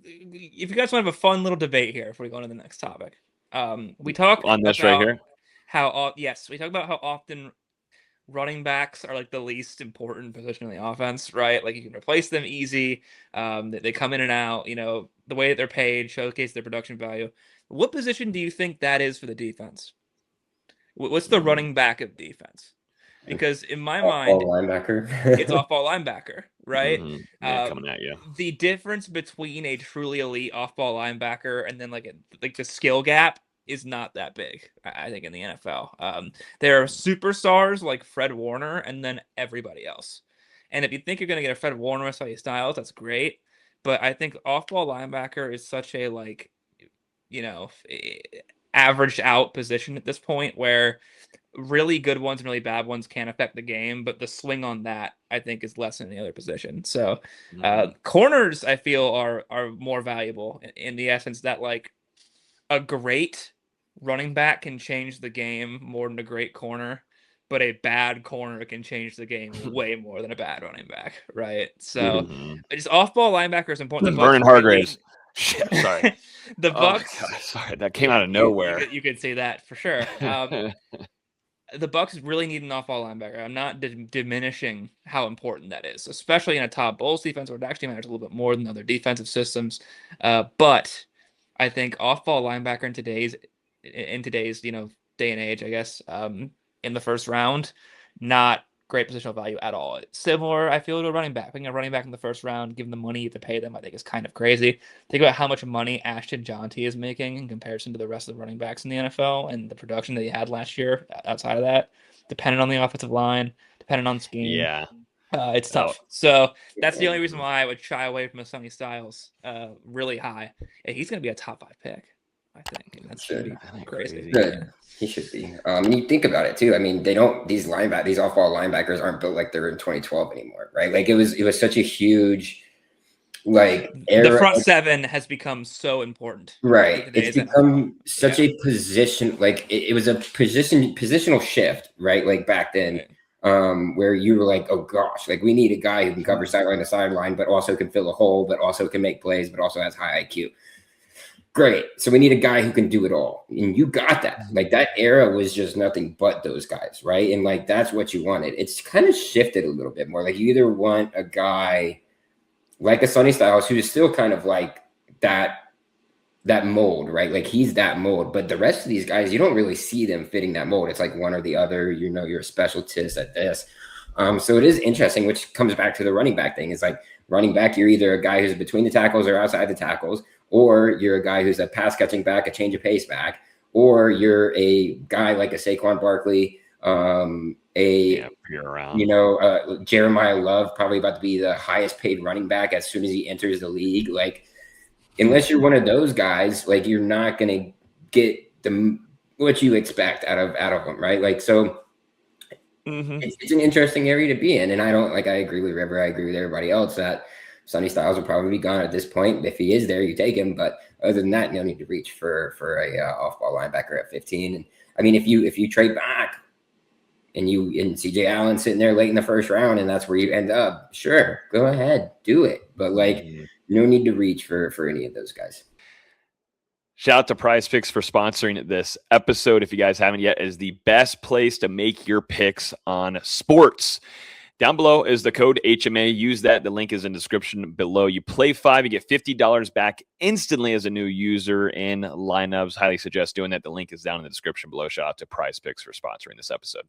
if you guys want to have a fun little debate here before we go on to the next topic, we talk on this about right here. we talk about how often running backs are like the least important position in the offense, right? Like you can replace them easy. They come in and out. The way that they're paid showcase their production value. What position do you think that is for the defense? What's the running back of defense? Because in my mind, Off-ball linebacker. it's off-ball linebacker, right? Yeah, coming at you. The difference between a truly elite off-ball linebacker and then like the skill gap is not that big, I think, in the NFL. There are superstars like Fred Warner and then everybody else. And if you think you're going to get a Fred Warner with Sonny Styles, that's great. But I think off-ball linebacker is such a averaged out position at this point where really good ones and really bad ones can't affect the game, but the swing on that I think is less than the other position. So corners I feel are more valuable in the essence that like a great running back can change the game more than a great corner, but a bad corner can change the game way more than a bad running back, right? So just off-ball linebacker is important. Vernon Hargreaves. Shit, sorry. The Bucs. Oh God, sorry, that came out of nowhere. You could say that for sure. The Bucs really need an off-ball linebacker. I'm not diminishing how important that is, especially in a Todd Bowles defense where it actually matters a little bit more than other defensive systems. But I think off-ball linebacker in today's day and age, I guess, in the first round, not great positional value at all. It's similar, I feel, to a running back. Picking a running back in the first round, giving them money to pay them, I think is kind of crazy. Think about how much money Ashton Jonty is making in comparison to the rest of the running backs in the NFL and the production that he had last year outside of that, depending on the offensive line, depending on scheme. Yeah. It's tough. So that's the only reason why I would shy away from a Sonny Styles really high. He's going to be a top 5 pick, I think. And that's crazy. Good. He should be. You think about it too. I mean, these off-ball linebackers aren't built like they're in 2012 anymore, right? Like it was such a huge era. The front seven has become so important. Right. It's become such a position, like it was a positional shift, right? Like back then, where you were like, oh gosh, like we need a guy who can cover sideline to sideline, but also can fill a hole, but also can make plays, but also has high IQ. Great. So we need a guy who can do it all. And you got that. Like that era was just nothing but those guys, right? And like that's what you wanted. It's kind of shifted a little bit more. Like you either want a guy like a Sonny Styles who is still kind of like that mold, right? Like he's that mold. But the rest of these guys, you don't really see them fitting that mold. It's like one or the other. You're a specialist at this. So it is interesting, which comes back to the running back thing. It's like running back, you're either a guy who's between the tackles or outside the tackles, or you're a guy who's a pass catching back, a change of pace back, or you're a guy like a Saquon Barkley, Jeremiah Love, probably about to be the highest paid running back as soon as he enters the league. Like, unless you're one of those guys, like you're not going to get what you expect out of them, right? Like, so it's an interesting area to be in. And I agree with River. I agree with everybody else that Sonny Styles will probably be gone at this point. If he is there, you take him. But other than that, you'll need to reach for a off-ball linebacker at 15. And I mean, if you trade back and CJ Allen sitting there late in the first round, and that's where you end up, sure, go ahead, do it. But like, no need to reach for any of those guys. Shout out to Prize Picks for sponsoring this episode. If you guys haven't yet, it is the best place to make your picks on sports. Down below is the code HMA. Use that. The link is in the description below. You play 5, you get $50 back instantly as a new user in lineups. Highly suggest doing that. The link is down in the description below. Shout out to Prize Picks for sponsoring this episode.